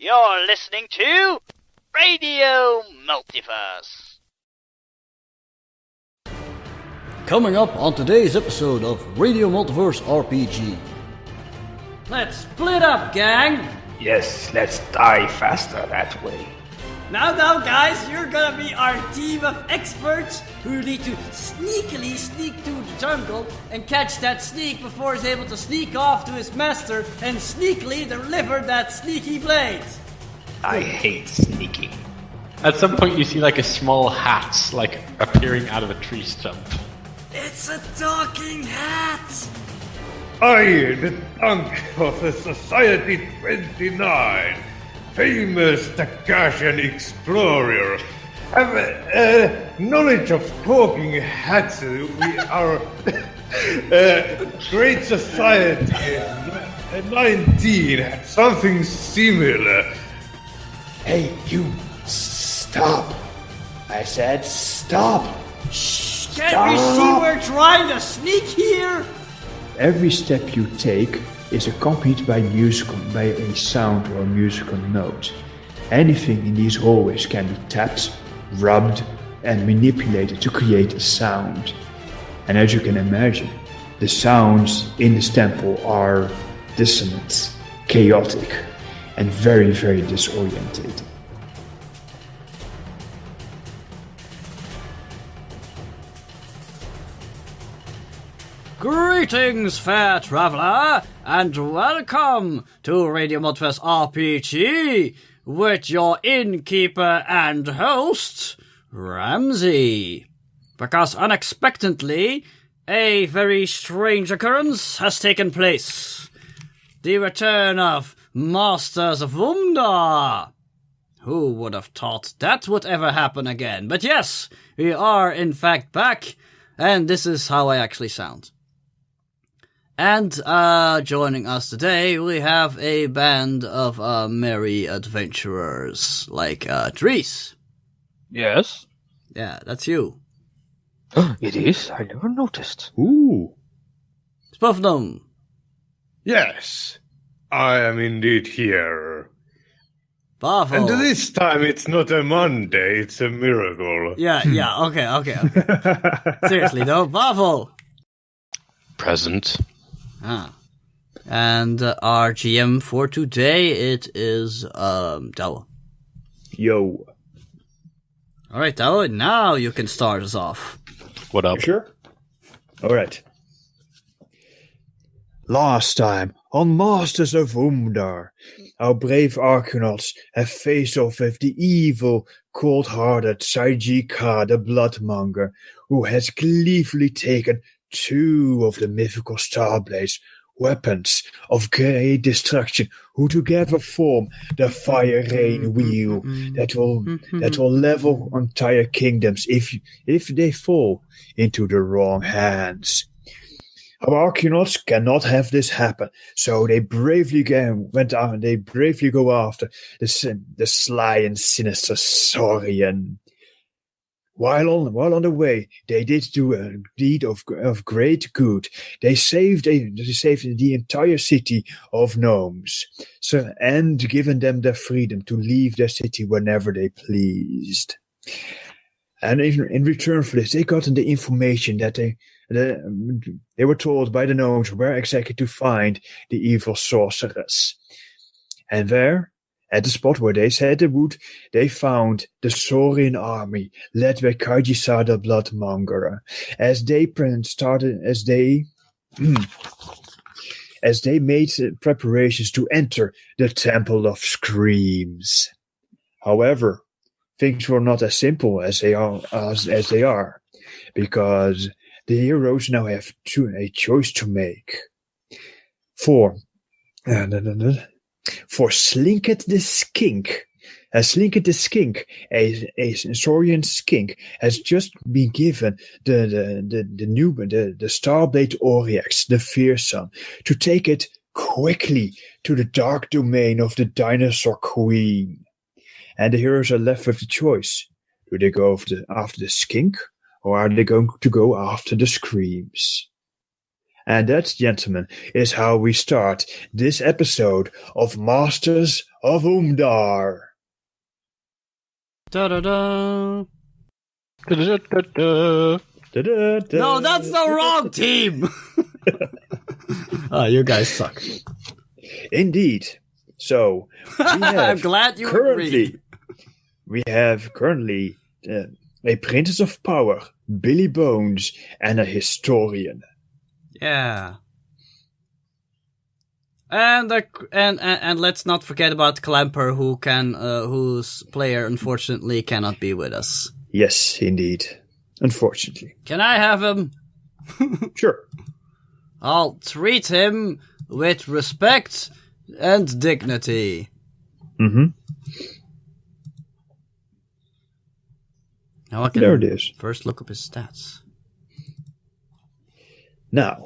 You're listening to Radiomultiverse. Coming up on today's episode of Radiomultiverse RPG. Let's split up, gang! Yes, let's die faster that way. Now, guys, you're gonna be our team of experts who need to sneakily sneak through the jungle and catch that sneak before he's able to sneak off to his master and sneakily deliver that sneaky blade. I hate sneaking. At some point you see like a small hat like appearing out of a tree stump. It's a talking hat! I, the tank of the Society 29, famous Takashian explorer, have knowledge of talking hats. We are great society. 19 had something similar. Hey, you, stop. I said stop. Shh, can't we see we're trying to sneak here? Every step you take is accompanied by a sound or musical note. Anything in these hallways can be tapped, rubbed, and manipulated to create a sound. And as you can imagine, the sounds in this temple are dissonant, chaotic, and very, very disorientating. Greetings, fair traveler, and welcome to Radiomultiverse RPG with your innkeeper and host, Ramsey. Because unexpectedly, a very strange occurrence has taken place. The return of Masters of Umdaar. Who would have thought that would ever happen again? But yes, we are in fact back, and this is how I actually sound. And joining us today, we have a band of merry adventurers, like Dries. Yes? Yeah, that's you. It is? I never noticed. Ooh. It's both of them. Yes, I am indeed here. Bravo. And this time it's not a Monday, it's a miracle. Yeah, okay. Seriously though, bravo. Present. And our GM for today, it is Dawa. Yo. Alright, Dawa, now you can start us off. What up? You sure? Alright. Last time, on Masters of Umdaar, our brave archeonauts have faced off with the evil, cold-hearted Saiji-Ka the Bloodmonger, who has gleefully taken 2 of the mythical Starblades, weapons of great destruction, who together form the fire rain wheel that will level entire kingdoms if they fall into the wrong hands. Our archeonauts cannot have this happen, so they bravely go after the sly and sinister Saurian. While on the way, they did do a deed of great good. They saved the entire city of gnomes, and given them their freedom to leave their city whenever they pleased. And in return for this, they got the information that they were told by the gnomes where exactly to find the evil sorceress. And there, at the spot where they said they would, they found the Saurian army led by Kaijisa the Bloodmonger. As they made preparations to enter the Temple of Screams. However, things were not as simple as they are, because the heroes now have a choice to make. For Slinket the Skink. Slinket the Skink, a Saurian skink, has just been given the Starblade Oryx, the Fearsome, to take it quickly to the dark domain of the Dinosaur Queen. And the heroes are left with the choice. Do they go after the skink, or are they going to go after the Screams? And that, gentlemen, is how we start this episode of Masters of Umdaar. Da-da-da. Da-da-da-da-da. No, that's the wrong team! Oh, you guys suck. Indeed. So, we have I'm glad you agree. We have currently a Princess of Power, Billy Bones, and a historian. Yeah. And let's not forget about Clamper, whose player unfortunately cannot be with us. Yes, indeed. Unfortunately. Can I have him? Sure. I'll treat him with respect and dignity. Mm-hmm. Now I can There it is. first look up his stats. Now,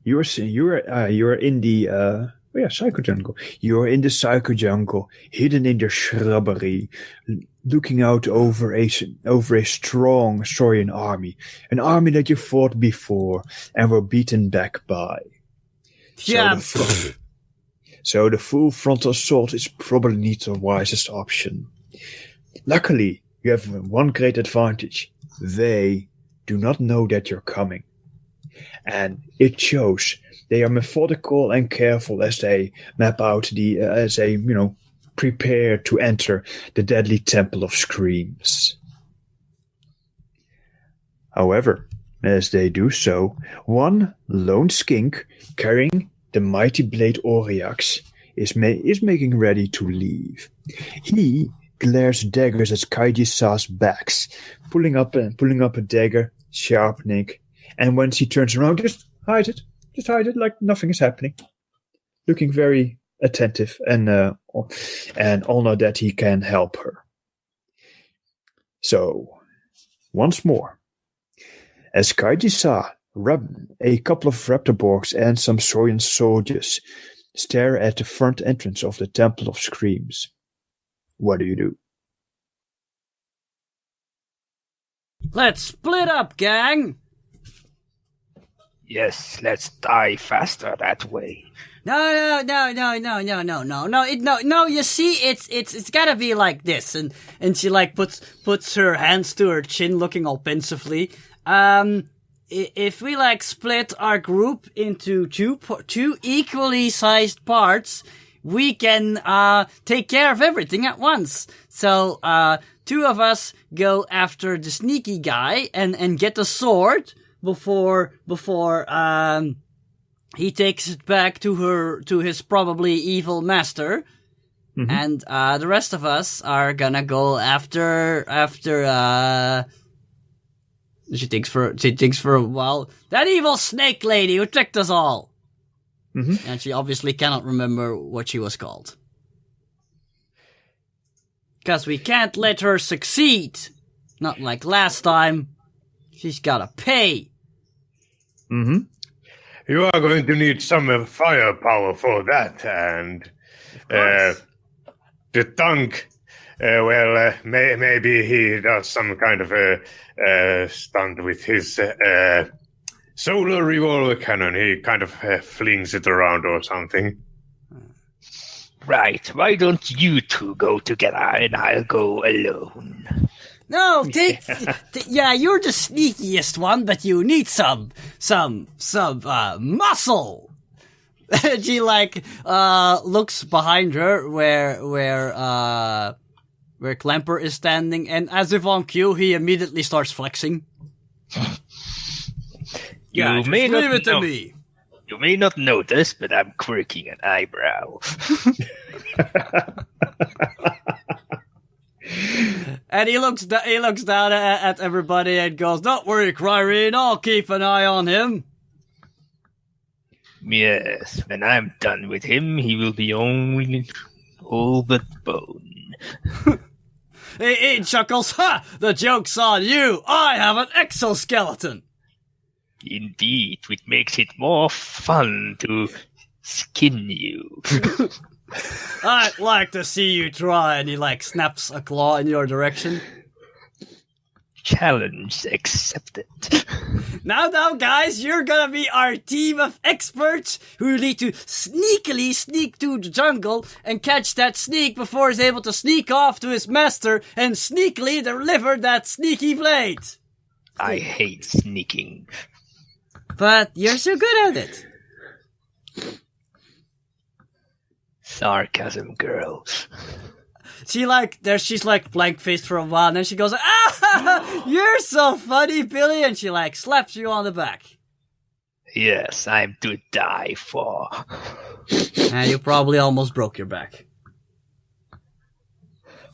you're in the Psycho Jungle. You're in the Psycho Jungle, hidden in the shrubbery, looking out over a strong Saurian army, an army that you fought before and were beaten back by. Yeah. So the full frontal assault is probably not the wisest option. Luckily, you have one great advantage. They do not know that you're coming. And it shows. They are methodical and careful as they map out prepare to enter the deadly Temple of Screams. However, as they do so, one lone skink carrying the mighty blade Oriax is making ready to leave. He glares daggers at Kaiji-sa's backs, pulling up a dagger, sharpening, and when she turns around, just hide it like nothing is happening, looking very attentive and honor that he can help her. So, once more, as Kaiji-sa, a couple of Raptorborgs and some Saurian soldiers stare at the front entrance of the Temple of Screams, what do you do? Let's split up, gang! Yes, let's die faster that way. No. You see, it's gotta be like this, and she like puts her hands to her chin, looking all pensively. If we like split our group into two equally sized parts, we can take care of everything at once. So two of us go after the sneaky guy and get the sword before he takes it back to his probably evil master. Mm-hmm. And the rest of us are gonna go after she thinks for a while, that evil snake lady who tricked us all. Mm-hmm. And she obviously cannot remember what she was called. Because we can't let her succeed. Not like last time. She's gotta pay. Mm-hmm. You are going to need some firepower for that, and the tank. Maybe he does some kind of a stunt with his solar revolver cannon. He kind of flings it around or something. Right. Why don't you two go together and I'll go alone? No, you're the sneakiest one, but you need some muscle. She looks behind her where Clamper is standing, and as if on cue, he immediately starts flexing. Leave it to me. You may not notice, but I'm quirking an eyebrow. And he looks down at everybody and goes, "Don't worry, Kryreen, I'll keep an eye on him." Yes, when I'm done with him, he will be all but bone. He chuckles, "Ha! The joke's on you! I have an exoskeleton!" Indeed, which makes it more fun to skin you. I'd like to see you try, and he snaps a claw in your direction. Challenge accepted. Now, guys, you're gonna be our team of experts who need to sneakily sneak to the jungle and catch that sneak before he's able to sneak off to his master and sneakily deliver that sneaky blade. I hate sneaking. But you're so good at it. Sarcasm, girl. She's like blank-faced for a while, and then she goes, "Ah, you're so funny, Billy," and she like slaps you on the back. Yes, I'm to die for. And you probably almost broke your back.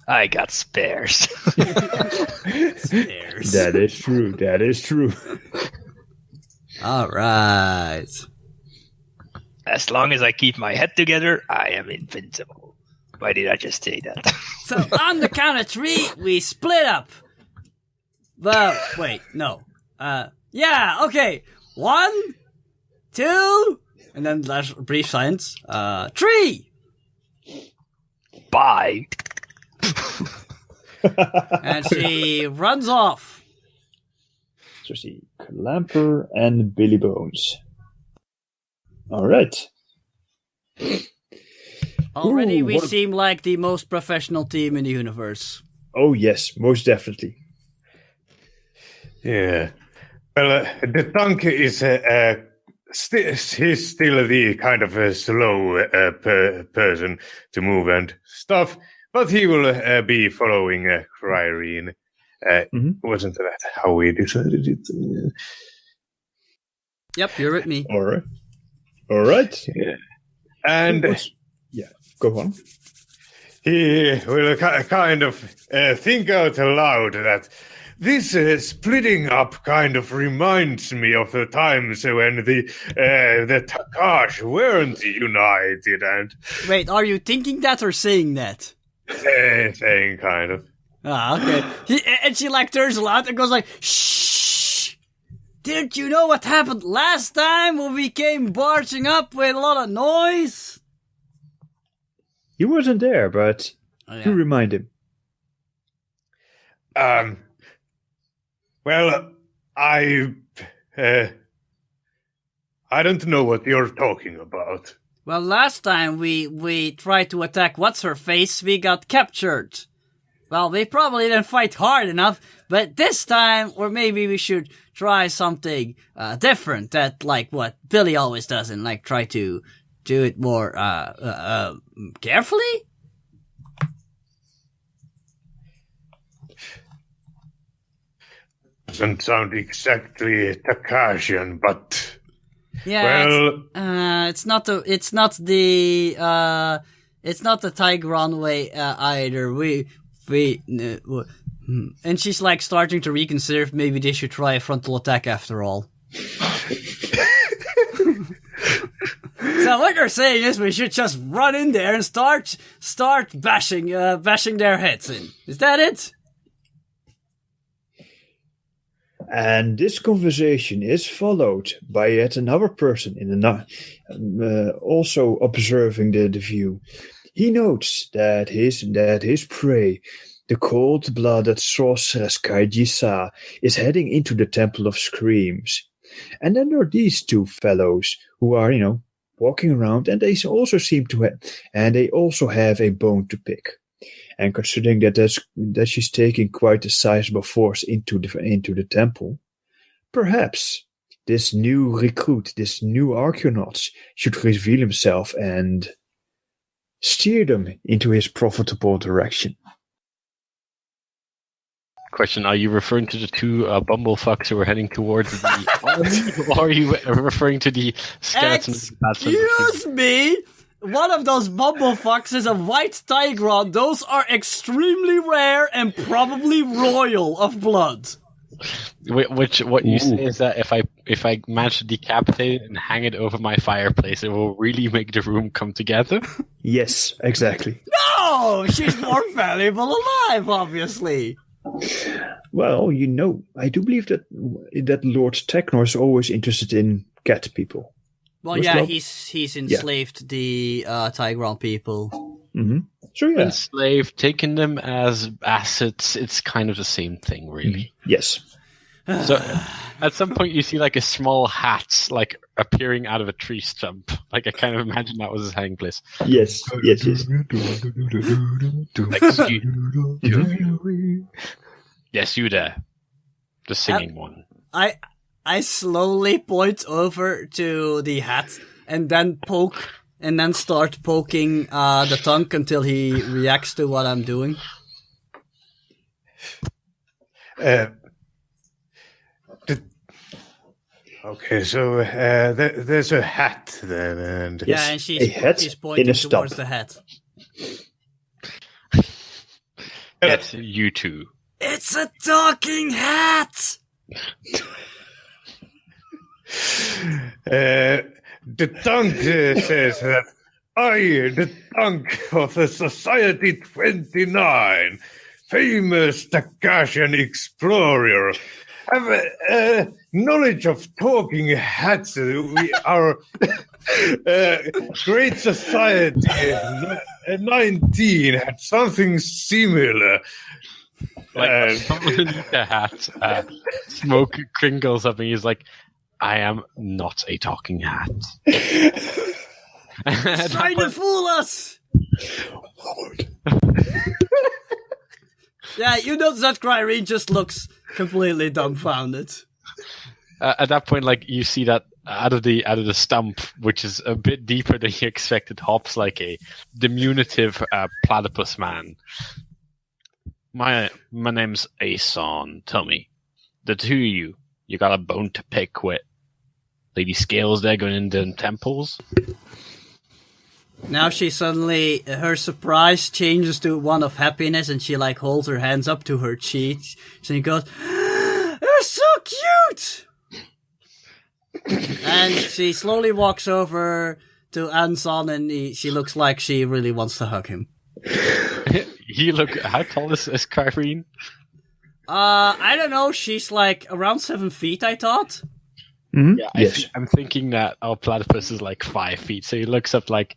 I got spares. Stairs. That is true. That is true. All right. As long as I keep my head together, I am invincible. Why did I just say that? So on the count of 3, we split up. But wait, no. Yeah, okay. 1, 2, and then there's a brief silence. 3. Bye. And she runs off. So see, Clamper and Billy Bones. All right. Already Ooh, we what a- seem like the most professional team in the universe. Oh yes, most definitely. Yeah. Well, the tank is he's still the kind of a slow person to move and stuff, but he will be following Kryreen. Wasn't that how we decided it? Yep, you're with me. All right. All right. Yeah. And Yeah, go on. he will kind of think out loud that this splitting up kind of reminds me of the times when the Takash weren't united, and Wait, are you thinking that or saying that? saying kind of. Ah, okay. And she like turns around and goes like, "Shh! Didn't you know what happened last time when we came barging up with a lot of noise?" He wasn't there, but you remind him. Well, I don't know what you're talking about. Well, last time we tried to attack What's-Her-Face, we got captured. Well, we probably didn't fight hard enough, but this time, or maybe we should try something different that, like, what Billy always does, and, like, try to do it more carefully? Doesn't sound exactly Takashian, but Yeah, well, it's not the Tigron way either. And she's like starting to reconsider if maybe they should try a frontal attack after all. So what you're saying is we should just run in there and start bashing their heads in. Is that it? And this conversation is followed by yet another person in the also observing the view. He notes that his prey, the cold-blooded sorceress Kaiji-sa, is heading into the Temple of Screams. And then there are these two fellows who are, walking around, and they also seem to have a bone to pick. And considering that she's taking quite a sizable force into the temple, perhaps this new recruit, this new archeonaut, should reveal himself and steer them into his profitable direction. Question: are you referring to the two bumblefucks who were heading towards the army, or are you referring to the skeletons? Excuse me. One of those bumblefucks is a white Tigron. Those are extremely rare and probably royal of blood. What you say is that if I manage to decapitate it and hang it over my fireplace, it will really make the room come together? Yes, exactly. No, she's more valuable alive, obviously. Well, I do believe that Lord Technor is always interested in cat people. Well, yeah, he's enslaved the Tigron people. Sure, yeah. enslaved, taking them as assets. It's kind of the same thing, really. Yes. So at some point you see like a small hat like appearing out of a tree stump. Like I kind of imagine that was his hiding place. Yes. Like, yes, you there. The singing one. I slowly point over to the hat and then start poking the tongue until he reacts to what I'm doing. Okay, so there's a hat then, and Yeah, and she's pointing in a towards stump. the hat. Yes, you two. It's a talking hat! the tongue says that I, the tongue of the Society 29, famous Takashian explorer, have knowledge of talking hats. We are great society. 19 had something similar. Like someone underneath the hat, smoke crinkles up, and he's like, "I am not a talking hat." He's trying to fool us! Yeah, you notice that Kryreen just looks completely dumbfounded. At that point, like you see that out of the stump, which is a bit deeper than you expected, hops like a diminutive platypus man. My name's Anson. Tell me, the two of you got a bone to pick with Lady Scales there going into them temples? Now she suddenly, her surprise changes to one of happiness, and she like holds her hands up to her cheeks, and she goes, "They're so cute!" And she slowly walks over to Anson, and she looks like she really wants to hug him. How tall is Kryreen? I don't know, she's like around 7 feet, I thought. Mm-hmm. Yeah, Yes. I'm thinking that our platypus is like 5 feet, so he looks up like,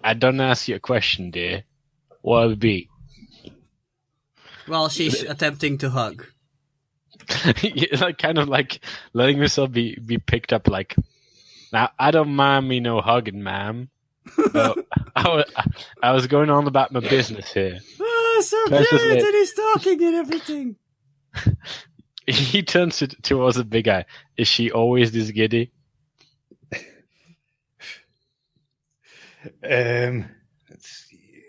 "I don't ask you a question, dear. What would it be?" Well, she's attempting to hug. Like kind of like letting himself be picked up. Like, now I don't mind me no hugging, ma'am. I was going on about my business here. Oh, so Precious cute, lip. and he's talking and everything. He turns towards the big guy. Is she always this giddy? Let's see.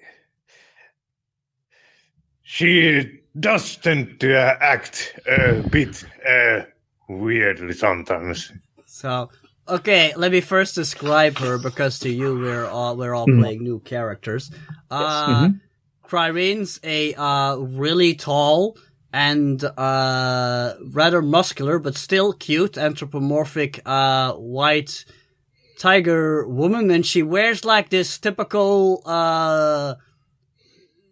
She does tend to act a bit weirdly sometimes. So, okay, let me first describe her, because to you we're all playing new characters. Kryreen's a really tall and rather muscular, but still cute, anthropomorphic white tiger woman, and she wears like this typical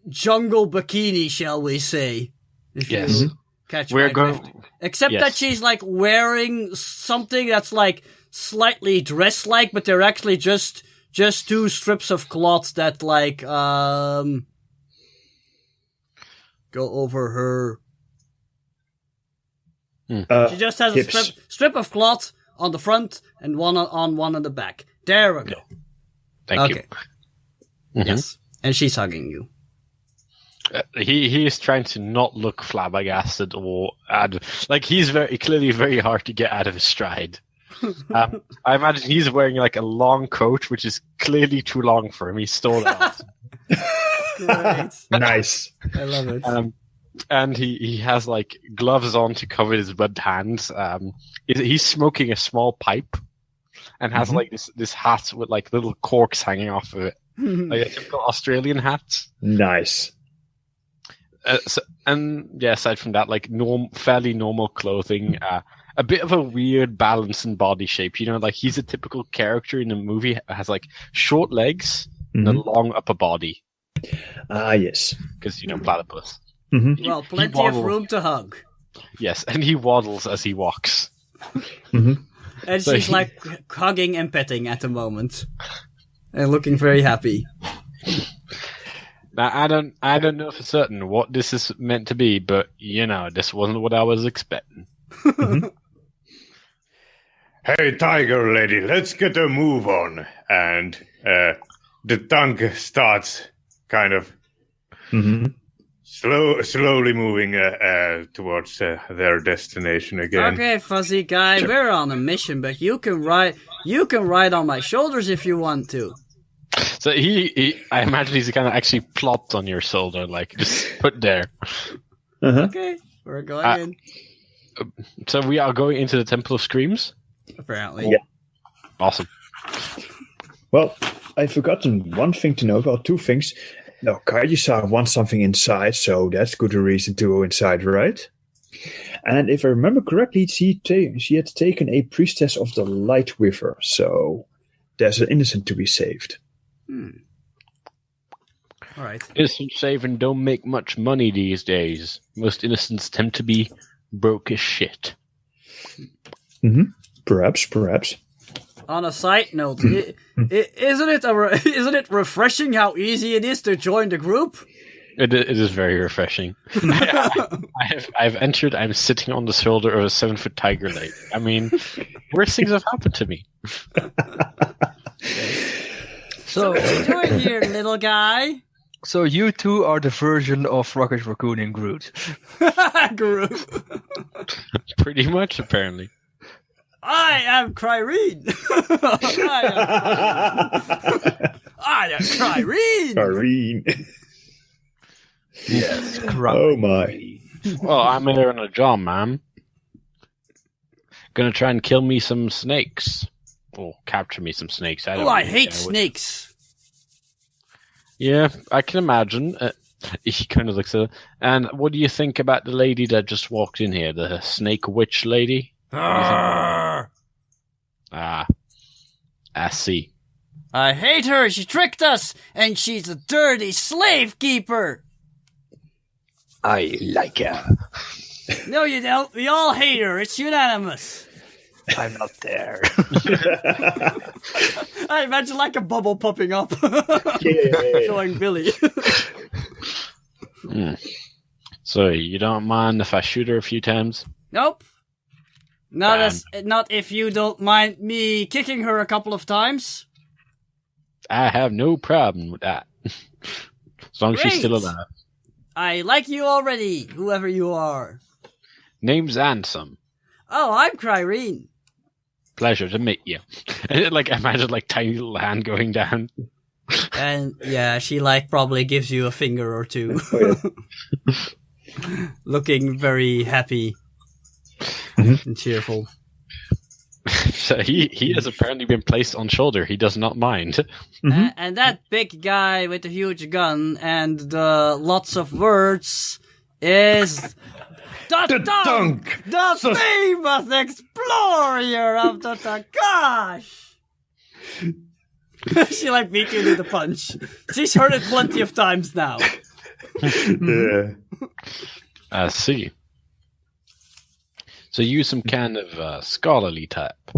jungle bikini, shall we say? If Yes. you catch We're my going. drift. Except Yes. that she's like wearing something that's like slightly dress-like, but they're actually just 2 strips of cloth that like go over her. She just has hips. a strip of cloth on the front and one on the back. There we go. Thank you. Okay. Yes, and she's hugging you. He is trying to not look flabbergasted or he's clearly very hard to get out of his stride. I imagine he's wearing like a long coat, which is clearly too long for him. He stole it off. Great. Nice. I love it. And he has like gloves on to cover his webbed hands. He's smoking a small pipe and has like this hat with like little corks hanging off of it, like a typical Australian hat. Nice. Aside from that, like fairly normal clothing, a bit of a weird balance and body shape. You know, like he's a typical character in a movie, has like short legs and a long upper body. Yes. Because, platypus. Well, plenty of room to hug. Yes, and he waddles as he walks. And So she's like hugging and petting at the moment. And looking very happy. Now I don't know for certain what this is meant to be, but this wasn't what I was expecting. Hey, Tiger Lady, let's get a move on. And the tank starts kind of slowly moving towards their destination again. Okay, fuzzy guy, we're on a mission, but you can ride on my shoulders if you want to. So I imagine he's kind of actually plopped on your shoulder, like just put there. Okay, we're going in. So we are going into the Temple of Screams? Apparently. Yeah. Awesome. Well, I've forgotten one thing to note, well, two things. No, Kaiji-san wants something inside, so that's good reason to go inside, right? And if I remember correctly, she had taken a priestess of the light with her, so there's an innocent to be saved. All right. Innocent saving don't make much money these days. Most innocents tend to be broke as shit. Perhaps. On a side note, isn't it refreshing how easy it is to join the group? It is very refreshing. I've entered. I'm sitting on the shoulder of a 7-foot tiger lady. I mean, worse things have happened to me. So what are you doing here, little guy? So you two are the version of Rocket Raccoon and Groot. Groot. Pretty much, apparently. I am Kryreen. I am Kryreen. Kryreen. Yes, Oh my. Well, I'm here on a job, man. Gonna try and kill me some snakes. Or capture me some snakes. I hate snakes. Yeah, I can imagine. He kind of looks at it. And what do you think about the lady that just walked in here? The snake witch lady? I see. I hate her. She tricked us. And she's a dirty slave keeper. I like her. No, you don't. We all hate her. It's unanimous. I'm not there. I imagine like a bubble popping up. Showing Billy. So, you don't mind if I shoot her a few times? Nope. Not if you don't mind me kicking her a couple of times. I have no problem with that. As long as she's still alive. I like you already, whoever you are. Name's Anson. Oh, I'm Kryreen. Pleasure to meet you. Like, imagine like tiny little hand going down. And yeah, she like probably gives you a finger or two. Looking very happy and cheerful. So he has apparently been placed on shoulder. He does not mind. And that big guy with the huge gun and the lots of words is the Dunk, the famous explorer of the Takash. She like beat you to the punch. She's heard it plenty of times now. Yeah. I see. So you some kind of scholarly type.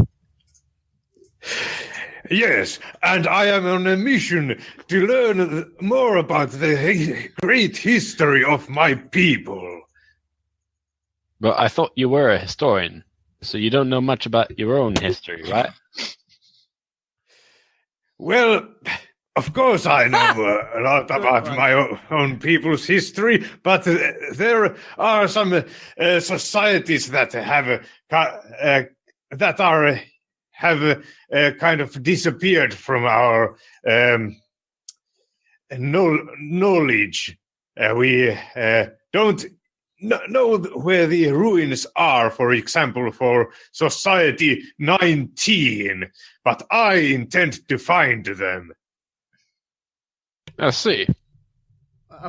Yes, and I am on a mission to learn more about the great history of my people. But I thought you were a historian, so you don't know much about your own history, right? Well, of course I know a lot about my own people's history, but there are some societies that have kind of disappeared from our knowledge. We don't know where the ruins are, for example, for Society 19, but I intend to find them. I see.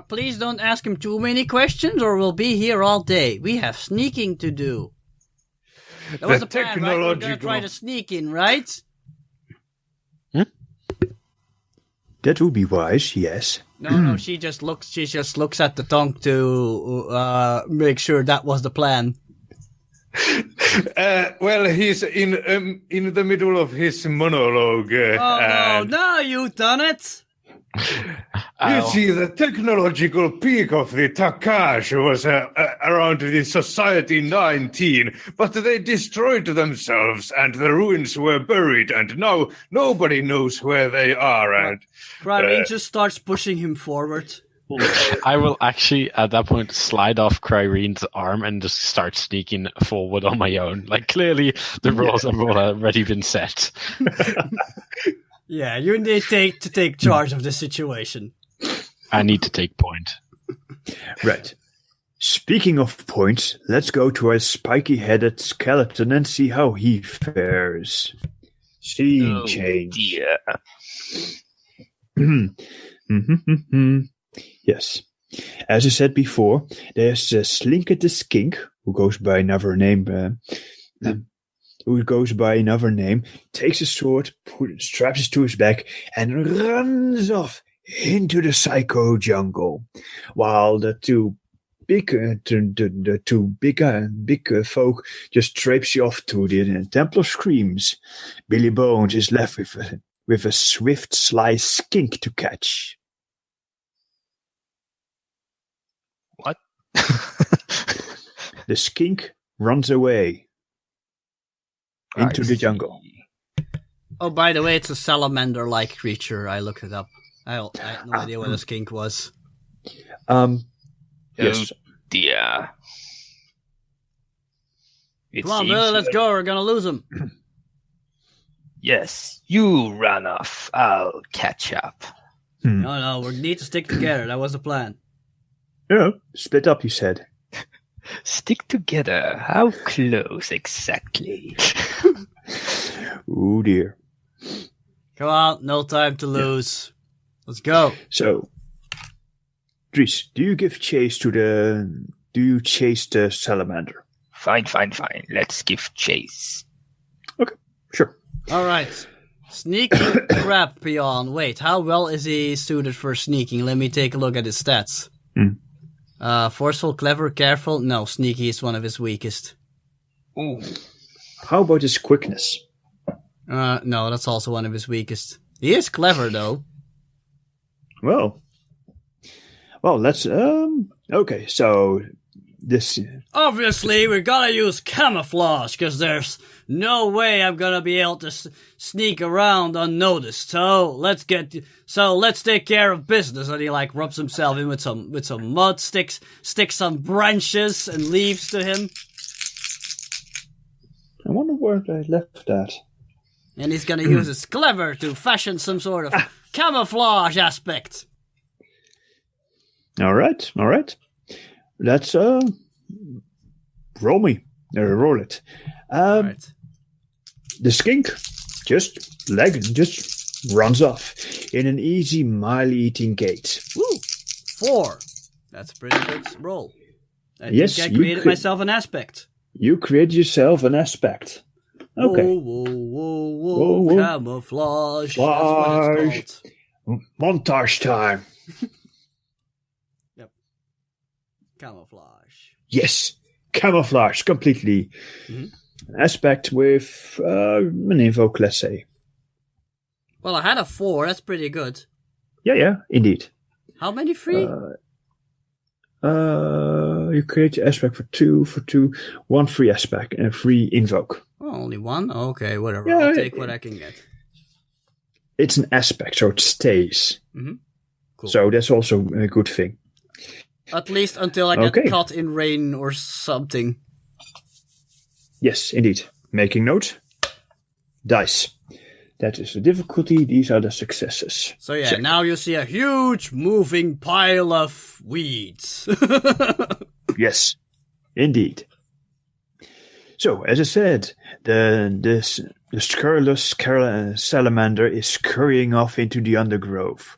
Please don't ask him too many questions or we'll be here all day. We have sneaking to do. That was the plan, right? We're gonna try to sneak in, right? That would be wise, yes. No, she just looks at the tongue to make sure that was the plan. Well, he's in the middle of his monologue. No, you done it. You see, the technological peak of the Takash was around the Society 19, but they destroyed themselves and the ruins were buried, and now nobody knows where they are. And Kryreen just starts pushing him forward. I will actually, at that point, slide off Kryreen's arm and just start sneaking forward on my own. Like, clearly, the rules have already been set. Yeah, you need to take charge of the situation. I need to take point. Right. Speaking of points, let's go to our spiky-headed skeleton and see how he fares. Scene change. Dear. Yes. As I said before, there's Slinker the Skink, who goes by another name, takes a sword, straps it to his back, and runs off into the psycho jungle, while the two big folk just traipse off to the Temple of Screams. Billy Bones is left with a swift, sly skink to catch. What? The skink runs away into the jungle. Oh, by the way, it's a salamander-like creature. I looked it up. I had no idea what a skink was. Yes. Dear. Come on, Bill, let's go. We're gonna lose him. Yes, you run off. I'll catch up. No, we need to stick together. That was the plan. No, split up, you said. Stick together. How close exactly? Oh dear. Come on, no time to lose. Let's go. So, Dries, do you chase the salamander? Fine. Let's give chase. Okay, sure. All right. Sneaking crap, peon. Wait, how well is he suited for sneaking? Let me take a look at his stats. Forceful, clever, careful. No, sneaky is one of his weakest. Ooh. How about his quickness? No, that's also one of his weakest. He is clever, though. Well, let's, okay, so this... Obviously, we gotta use camouflage, because there's no way I'm gonna be able to sneak around unnoticed. So let's take care of business. And he rubs himself in with some mud, sticks some branches and leaves to him. I wonder where I left that. And he's gonna use his clever to fashion some sort of camouflage aspect. All right. Let's roll it. Right. The skink just runs off in an easy mile-eating gait. Woo! 4. That's a pretty good roll. I Yes, think I you created could. myself an aspect. You create yourself an aspect. Okay. Whoa, camouflage. That's what it's called. Montage time. Yep. Camouflage. Yes. Camouflage completely. An aspect with an invoke, let's say. Well, I had a 4. That's pretty good. Yeah, indeed. How many free? You create your aspect for two, 1 free aspect and a free invoke. Oh, only 1? Okay, whatever. Yeah, I'll take what I can get. It's an aspect, so it stays. Cool. So that's also a good thing. At least until I get caught in rain or something. Yes, indeed. Making note. Dice. That is the difficulty. These are the successes. So yeah, now you see a huge moving pile of weeds. Yes, indeed. So, as I said, the scurrilous salamander is scurrying off into the undergrowth.